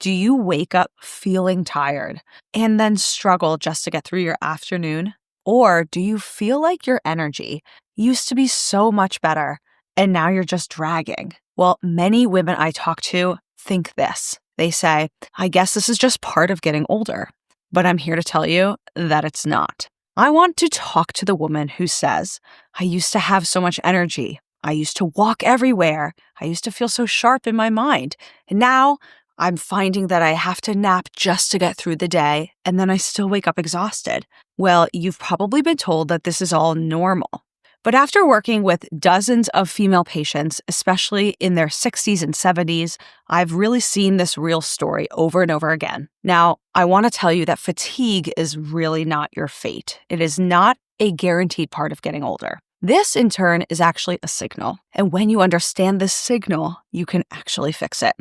Do you wake up feeling tired and then struggle just to get through your afternoon? Or do you feel like your energy used to be so much better and now you're just dragging? Well, many women I talk to think this. They say, I guess this is just part of getting older. But I'm here to tell you that it's not. I want to talk to the woman who says, I used to have so much energy. I used to walk everywhere. I used to feel so sharp in my mind. And now I'm finding that I have to nap just to get through the day, and then I still wake up exhausted. Well, you've probably been told that this is all normal. But after working with dozens of female patients, especially in their 60s and 70s, I've really seen this real story over and over again. Now, I want to tell you that fatigue is really not your fate. It is not a guaranteed part of getting older. This, in turn, is actually a signal. And when you understand this signal, you can actually fix it.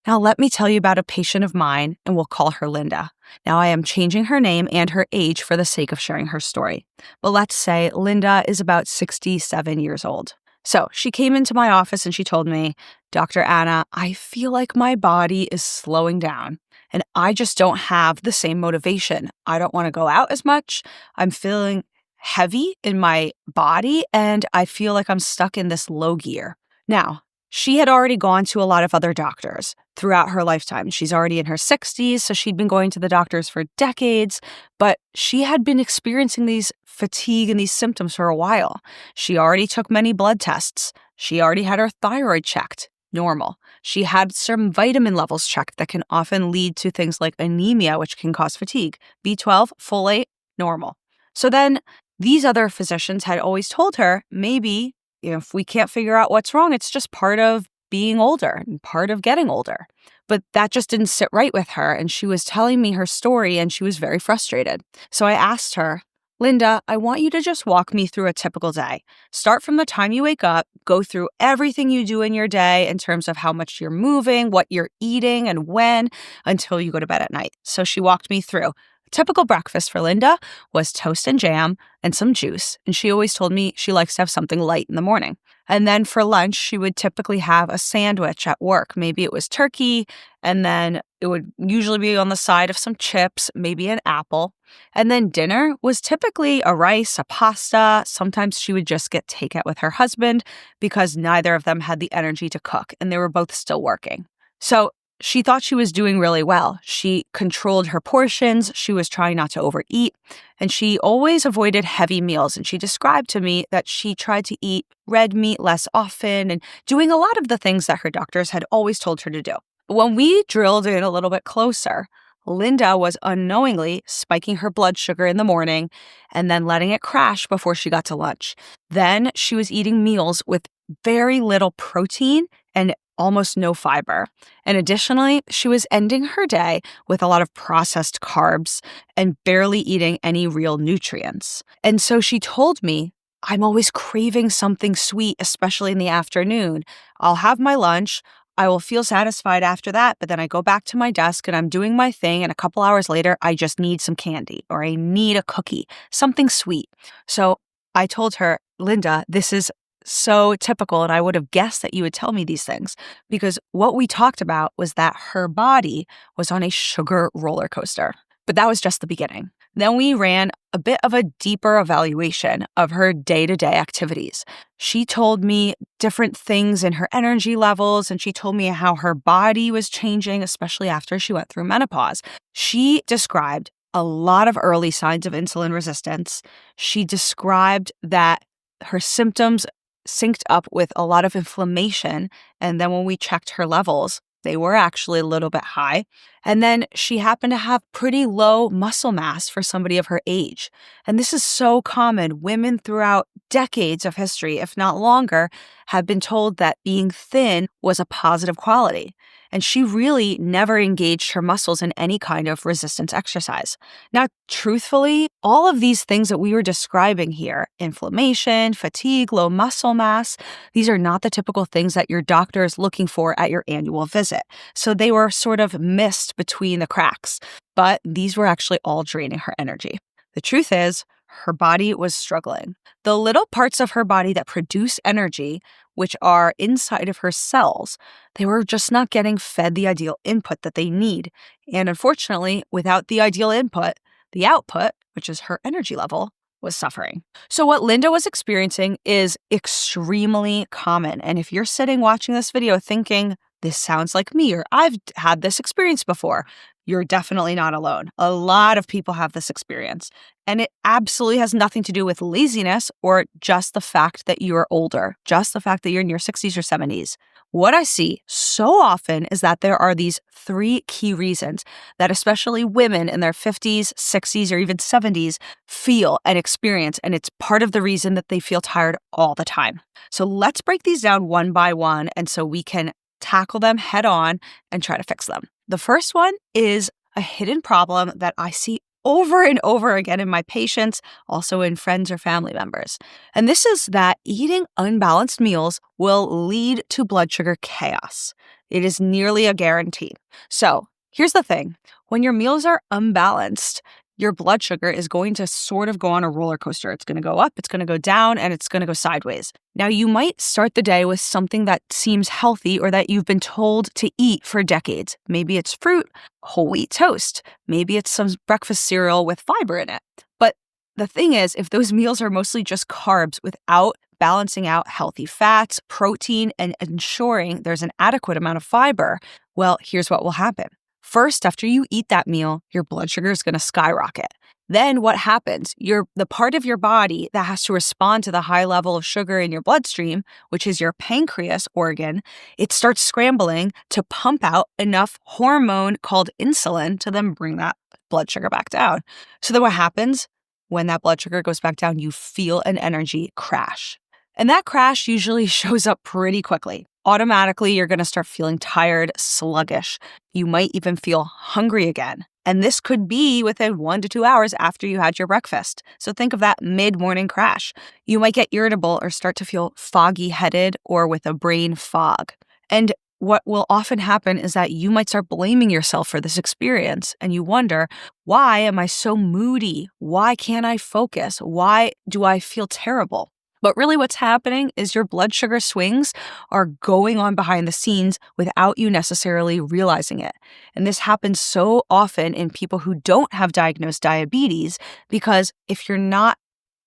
Now, let me tell you about a patient of mine, and we'll call her Linda. Now, I am changing her name and her age for the sake of sharing her story. But let's say Linda is about 67 years old. So she came into my office and she told me, Dr. Anna, I feel like my body is slowing down and I just don't have the same motivation. I don't want to go out as much. I'm feeling heavy in my body and I feel like I'm stuck in this low gear. Now, she had already gone to a lot of other doctors throughout her lifetime. She's already in her 60s, so she'd been going to the doctors for decades, but she had been experiencing these fatigue and these symptoms for a while. She already took many blood tests. She already had her thyroid checked, normal. She had some vitamin levels checked that can often lead to things like anemia, which can cause fatigue. B12, folate, normal. So then these other physicians had always told her, maybe if we can't figure out what's wrong, it's just part of being older and part of getting older. But that just didn't sit right with her. And she was telling me her story and she was very frustrated. So I asked her, Linda, I want you to just walk me through a typical day. Start from the time you wake up, go through everything you do in your day in terms of how much you're moving, what you're eating, and when, until you go to bed at night. So she walked me through. Typical breakfast for Linda was toast and jam and some juice. And she always told me she likes to have something light in the morning. And then for lunch, she would typically have a sandwich at work. Maybe it was turkey, and then it would usually be on the side of some chips, maybe an apple. And then dinner was typically a rice, a pasta. Sometimes she would just get takeout with her husband because neither of them had the energy to cook, and they were both still working. So she thought she was doing really well. She controlled her portions. She was trying not to overeat. And she always avoided heavy meals. And she described to me that she tried to eat red meat less often and doing a lot of the things that her doctors had always told her to do. But when we drilled in a little bit closer, Linda was unknowingly spiking her blood sugar in the morning and then letting it crash before she got to lunch. Then she was eating meals with very little protein and almost no fiber. And additionally, she was ending her day with a lot of processed carbs and barely eating any real nutrients. And so she told me, I'm always craving something sweet, especially in the afternoon. I'll have my lunch. I will feel satisfied after that, but then I go back to my desk and I'm doing my thing. And a couple hours later, I just need some candy or I need a cookie, something sweet. So I told her, Linda, this is so typical, and I would have guessed that you would tell me these things because what we talked about was that her body was on a sugar roller coaster. But that was just the beginning. Then we ran a bit of a deeper evaluation of her day-to-day activities. She told me different things in her energy levels, and she told me how her body was changing, especially after she went through menopause. She described a lot of early signs of insulin resistance. She described that her symptoms synced up with a lot of inflammation. And then when we checked her levels, they were actually a little bit high. And then she happened to have pretty low muscle mass for somebody of her age. And this is so common. Women throughout decades of history, if not longer, have been told that being thin was a positive quality. And she really never engaged her muscles in any kind of resistance exercise. Now, truthfully, all of these things that we were describing here, inflammation, fatigue, low muscle mass, these are not the typical things that your doctor is looking for at your annual visit. So they were sort of missed between the cracks, but these were actually all draining her energy. The truth is, her body was struggling. The little parts of her body that produce energy, which are inside of her cells, they were just not getting fed the ideal input that they need. And unfortunately, without the ideal input, the output, which is her energy level, was suffering. So what Linda was experiencing is extremely common. And if you're sitting watching this video thinking, this sounds like me, or I've had this experience before, you're definitely not alone. A lot of people have this experience. And it absolutely has nothing to do with laziness or just the fact that you're older, just the fact that you're in your 60s or 70s. What I see so often is that there are these three key reasons that especially women in their 50s, 60s, or even 70s feel and experience, and it's part of the reason that they feel tired all the time. So let's break these down one by one, and so we can tackle them head on and try to fix them. The first one is a hidden problem that I see over and over again in my patients, also in friends or family members. And this is that eating unbalanced meals will lead to blood sugar chaos. It is nearly a guarantee. So here's the thing. When your meals are unbalanced, your blood sugar is going to sort of go on a roller coaster. It's going to go up, it's going to go down, and it's going to go sideways. Now, you might start the day with something that seems healthy or that you've been told to eat for decades. Maybe it's fruit, whole wheat toast. Maybe it's some breakfast cereal with fiber in it. But the thing is, if those meals are mostly just carbs without balancing out healthy fats, protein, and ensuring there's an adequate amount of fiber, well, here's what will happen. First, after you eat that meal, your blood sugar is going to skyrocket. Then what happens? The part of your body that has to respond to the high level of sugar in your bloodstream, which is your pancreas organ, it starts scrambling to pump out enough hormone called insulin to then bring that blood sugar back down. So then what happens? When that blood sugar goes back down, you feel an energy crash. And that crash usually shows up pretty quickly. Automatically, you're going to start feeling tired, sluggish. You might even feel hungry again. And this could be within 1 to 2 hours after you had your breakfast. So think of that mid-morning crash. You might get irritable or start to feel foggy-headed or with a brain fog. And what will often happen is that you might start blaming yourself for this experience. And you wonder, why am I so moody? Why can't I focus? Why do I feel terrible? But really what's happening is your blood sugar swings are going on behind the scenes without you necessarily realizing it. And this happens so often in people who don't have diagnosed diabetes, because if you're not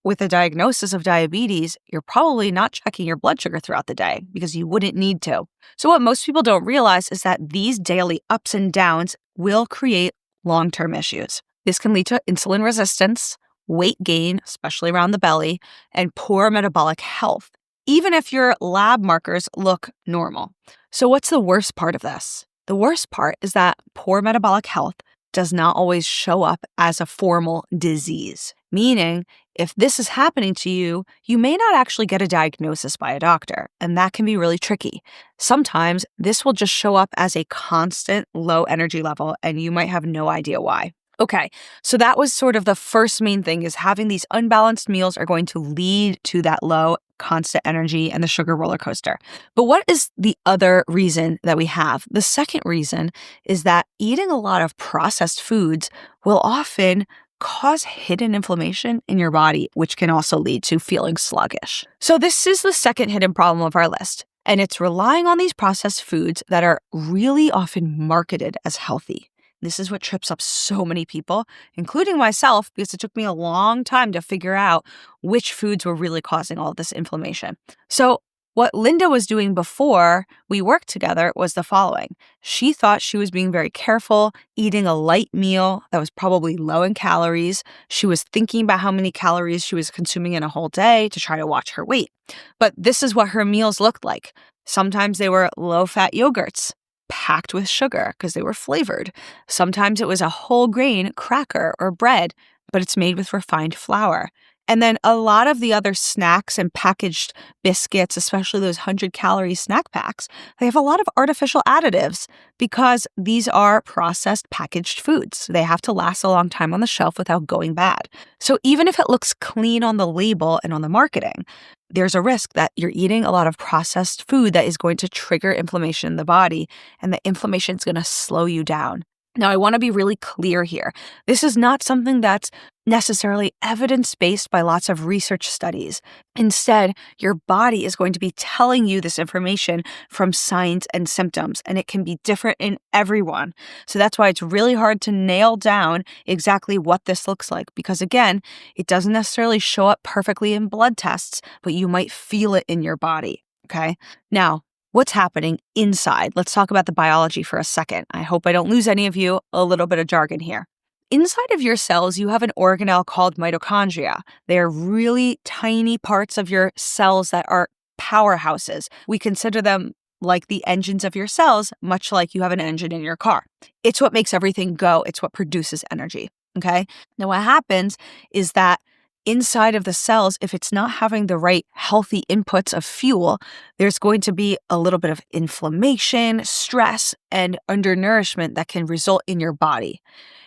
with a diagnosis of diabetes, you're probably not checking your blood sugar throughout the day because you wouldn't need to. So what most people don't realize is that these daily ups and downs will create long-term issues. This can lead to insulin resistance, weight gain, especially around the belly, and poor metabolic health, even if your lab markers look normal. So what's the worst part of this? The worst part is that poor metabolic health does not always show up as a formal disease, meaning if this is happening to you, you may not actually get a diagnosis by a doctor, and that can be really tricky. Sometimes this will just show up as a constant low energy level, and you might have no idea why. Okay, so that was sort of the first main thing, is having these unbalanced meals are going to lead to that low constant energy and the sugar roller coaster. But what is the other reason that we have? The second reason is that eating a lot of processed foods will often cause hidden inflammation in your body, which can also lead to feeling sluggish. So this is the second hidden problem of our list, and it's relying on these processed foods that are really often marketed as healthy. This is what trips up so many people, including myself, because it took me a long time to figure out which foods were really causing all of this inflammation. So what Linda was doing before we worked together was the following. She thought she was being very careful, eating a light meal that was probably low in calories. She was thinking about how many calories she was consuming in a whole day to try to watch her weight. But this is what her meals looked like. Sometimes they were low-fat yogurts, packed with sugar because they were flavored. Sometimes it was a whole grain cracker or bread, but it's made with refined flour. And then a lot of the other snacks and packaged biscuits, especially those 100-calorie snack packs, they have a lot of artificial additives because these are processed packaged foods. They have to last a long time on the shelf without going bad. So even if it looks clean on the label and on the marketing, there's a risk that you're eating a lot of processed food that is going to trigger inflammation in the body, and the inflammation is going to slow you down. Now, I want to be really clear here. This is not something that's necessarily evidence-based by lots of research studies. Instead, your body is going to be telling you this information from signs and symptoms, and it can be different in everyone. So that's why it's really hard to nail down exactly what this looks like, because again, it doesn't necessarily show up perfectly in blood tests, but you might feel it in your body, okay? Now, what's happening inside? Let's talk about the biology for a second. I hope I don't lose any of you. A little bit of jargon here. Inside of your cells, you have an organelle called mitochondria. They are really tiny parts of your cells that are powerhouses. We consider them like the engines of your cells, much like you have an engine in your car. It's what makes everything go. It's what produces energy. Okay. Now, what happens is that inside of the cells, if it's not having the right healthy inputs of fuel, there's going to be a little bit of inflammation, stress, and undernourishment that can result in your body.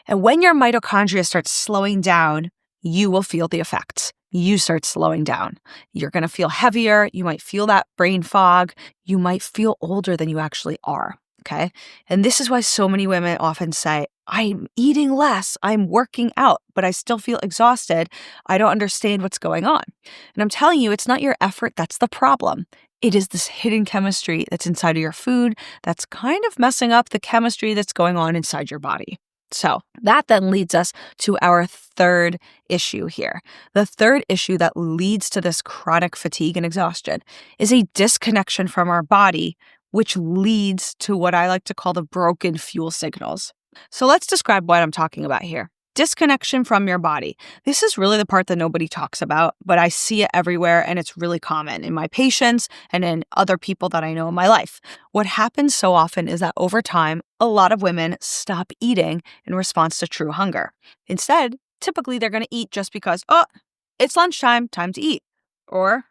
And when your mitochondria starts slowing down, you will feel the effects. You start slowing down. You're going to feel heavier. You might feel that brain fog. You might feel older than you actually are. Okay. And this is why so many women often say, I'm eating less, I'm working out, but I still feel exhausted. I don't understand what's going on. And I'm telling you, it's not your effort that's the problem. It is this hidden chemistry that's inside of your food that's kind of messing up the chemistry that's going on inside your body. So that then leads us to our third issue here. The third issue that leads to this chronic fatigue and exhaustion is a disconnection from our body, which leads to what I like to call the broken fuel signals. So let's describe what I'm talking about here. Disconnection from your body. This is really the part that nobody talks about, but I see it everywhere and it's really common in my patients and in other people that I know in my life. What happens so often is that over time, a lot of women stop eating in response to true hunger. Instead, typically they're going to eat just because, oh, it's lunchtime, time to eat. Or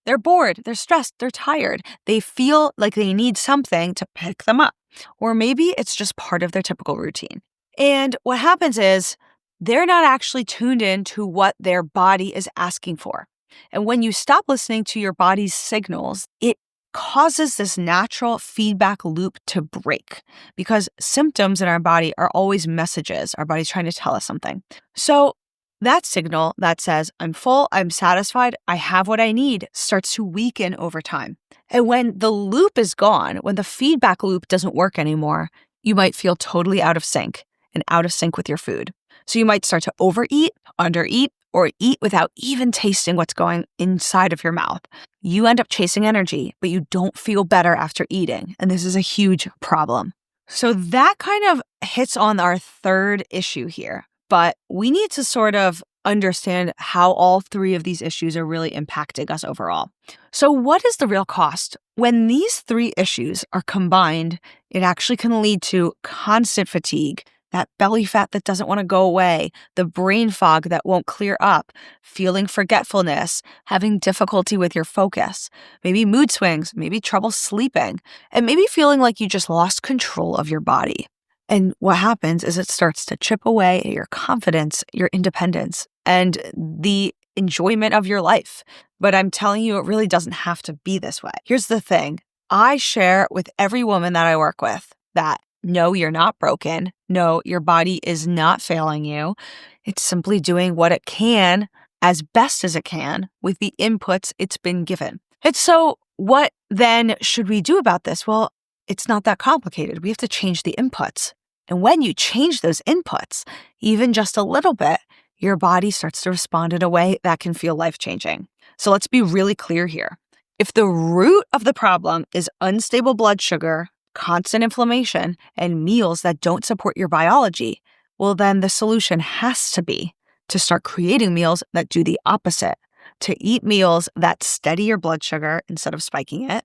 they're bored, they're stressed, they're tired. They feel like they need something to pick them up. Or maybe it's just part of their typical routine. And what happens is they're not actually tuned in to what their body is asking for. And when you stop listening to your body's signals, it causes this natural feedback loop to break because symptoms in our body are always messages. Our body's trying to tell us something. So that signal that says, I'm full, I'm satisfied, I have what I need, starts to weaken over time. And when the loop is gone, when the feedback loop doesn't work anymore, you might feel totally out of sync and out of sync with your food. So you might start to overeat, undereat, or eat without even tasting what's going inside of your mouth. You end up chasing energy, but you don't feel better after eating. And this is a huge problem. So that kind of hits on our third issue here. But we need to sort of understand how all three of these issues are really impacting us overall. So what is the real cost? When these three issues are combined, it actually can lead to constant fatigue, that belly fat that doesn't want to go away, the brain fog that won't clear up, feeling forgetfulness, having difficulty with your focus, maybe mood swings, maybe trouble sleeping, and maybe feeling like you just lost control of your body. And what happens is it starts to chip away at your confidence, your independence, and the enjoyment of your life. But I'm telling you, it really doesn't have to be this way. Here's the thing. I share with every woman that I work with that no, you're not broken. No, your body is not failing you. It's simply doing what it can as best as it can with the inputs it's been given. And so what then should we do about this? Well, it's not that complicated. We have to change the inputs. And when you change those inputs, even just a little bit, your body starts to respond in a way that can feel life-changing. So let's be really clear here. If the root of the problem is unstable blood sugar, constant inflammation, and meals that don't support your biology, well, then the solution has to be to start creating meals that do the opposite, to eat meals that steady your blood sugar instead of spiking it,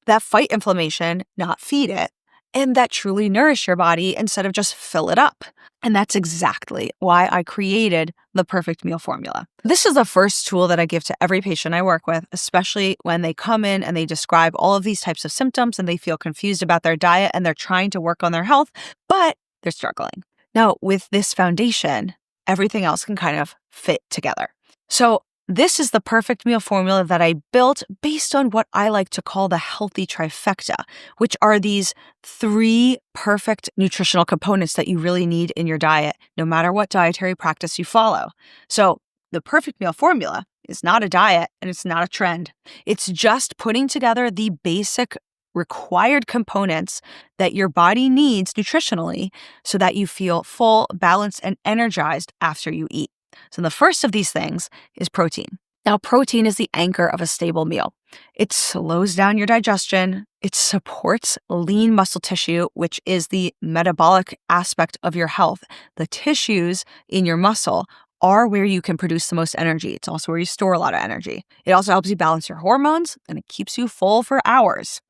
that fight inflammation, not feed it, and that truly nourish your body instead of just fill it up. And that's exactly why I created the perfect meal formula. This is the first tool that I give to every patient I work with, especially when they come in and they describe all of these types of symptoms and they feel confused about their diet and they're trying to work on their health, but they're struggling. Now, with this foundation, everything else can kind of fit together. So This is the perfect meal formula that I built based on what I like to call the healthy trifecta, which are these 3 perfect nutritional components that you really need in your diet, no matter what dietary practice you follow. So, the perfect meal formula is not a diet and it's not a trend. It's just putting together the basic required components that your body needs nutritionally so that you feel full, balanced, and energized after you eat. So, the first of these things is protein. Now, protein is the anchor of a stable meal. It slows down your digestion. It supports lean muscle tissue, which is the metabolic aspect of your health. The tissues in your muscle are where you can produce the most energy. It's also where you store a lot of energy. It also helps you balance your hormones and it keeps you full for hours.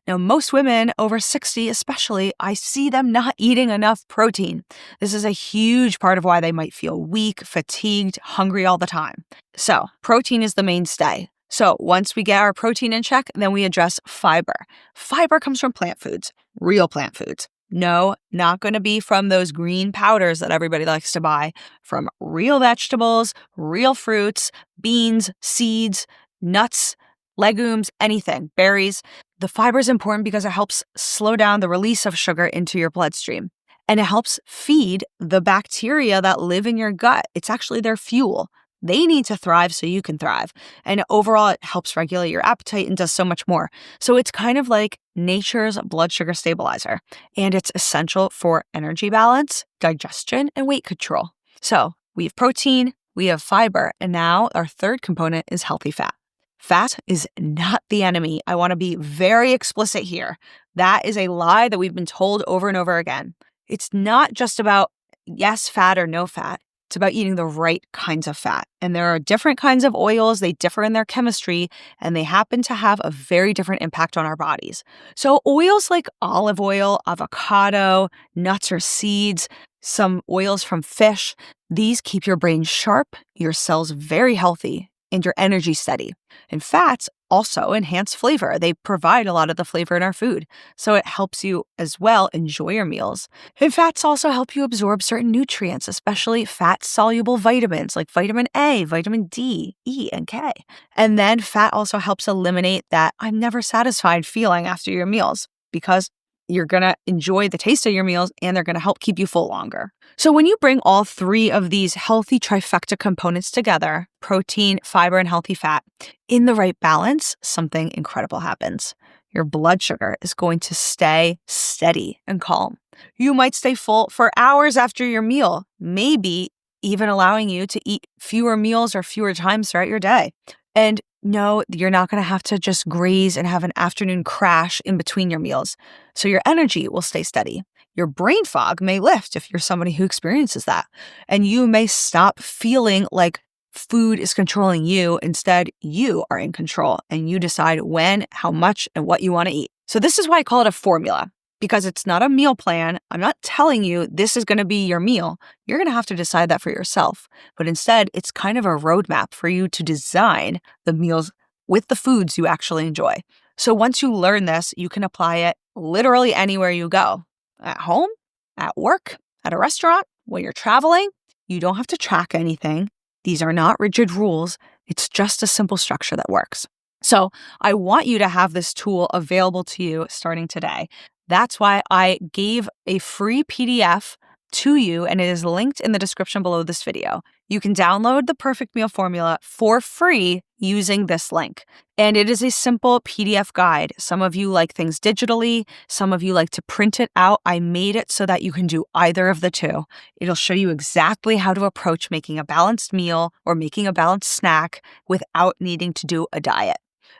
Now, most women over 60, especially, I see them not eating enough protein. This is a huge part of why they might feel weak, fatigued, hungry all the time. So, protein is the mainstay. So, once we get our protein in check, then we address fiber. Fiber comes from plant foods, real plant foods. No, not going to be from those green powders that everybody likes to buy. From real vegetables, real fruits, beans, seeds, nuts, legumes, anything, berries. The fiber is important because it helps slow down the release of sugar into your bloodstream. And it helps feed the bacteria that live in your gut. It's actually their fuel. They need to thrive so you can thrive. And overall, it helps regulate your appetite and does so much more. So it's kind of like nature's blood sugar stabilizer. And it's essential for energy balance, digestion, and weight control. So we have protein, we have fiber, and now our third component is healthy fat. Fat is not the enemy. I want to be very explicit here. That is a lie that we've been told over and over again. It's not just about yes, fat or no fat. It's about eating the right kinds of fat. And there are different kinds of oils. They differ in their chemistry, and they happen to have a very different impact on our bodies. So oils like olive oil, avocado, nuts or seeds, some oils from fish, these keep your brain sharp, your cells very healthy, and your energy steady. And fats also enhance flavor. They provide a lot of the flavor in our food. So it helps you as well enjoy your meals. And fats also help you absorb certain nutrients, especially fat-soluble vitamins like vitamin A, vitamin D, E, and K. And then fat also helps eliminate that I'm never satisfied feeling after your meals because you're going to enjoy the taste of your meals and they're going to help keep you full longer. So when you bring all 3 of these healthy trifecta components together, protein, fiber, and healthy fat, in the right balance, something incredible happens. Your blood sugar is going to stay steady and calm. You might stay full for hours after your meal, maybe even allowing you to eat fewer meals or fewer times throughout your day. And no, you're not going to have to just graze and have an afternoon crash in between your meals. So your energy will stay steady. Your brain fog may lift if you're somebody who experiences that. And you may stop feeling like food is controlling you. Instead, you are in control and you decide when, how much, and what you want to eat. So this is why I call it a formula. Because it's not a meal plan. I'm not telling you this is going to be your meal. You're going to have to decide that for yourself. But instead, it's kind of a roadmap for you to design the meals with the foods you actually enjoy. So once you learn this, you can apply it literally anywhere you go. At home, at work, at a restaurant, when you're traveling. You don't have to track anything. These are not rigid rules. It's just a simple structure that works. So I want you to have this tool available to you starting today. That's why I gave a free PDF to you, and it is linked in the description below this video. You can download the Perfect Meal Formula for free using this link. And it is a simple PDF guide. Some of you like things digitally. Some of you like to print it out. I made it so that you can do either of the two. It'll show you exactly how to approach making a balanced meal or making a balanced snack without needing to do a diet.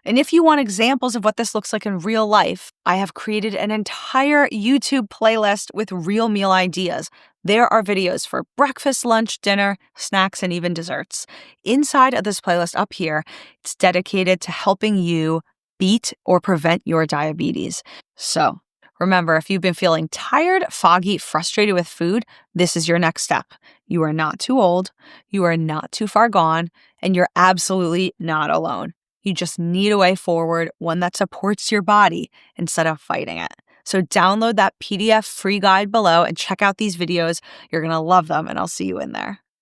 And if you want examples of what this looks like in real life, I have created an entire YouTube playlist with real meal ideas. There are videos for breakfast, lunch, dinner, snacks, and even desserts. Inside of this playlist up here, it's dedicated to helping you beat or prevent your diabetes. So remember, if you've been feeling tired, foggy, frustrated with food, this is your next step. You are not too old, you are not too far gone, and you're absolutely not alone. You just need a way forward, one that supports your body instead of fighting it. So download that PDF free guide below and check out these videos. You're going to love them, and I'll see you in there.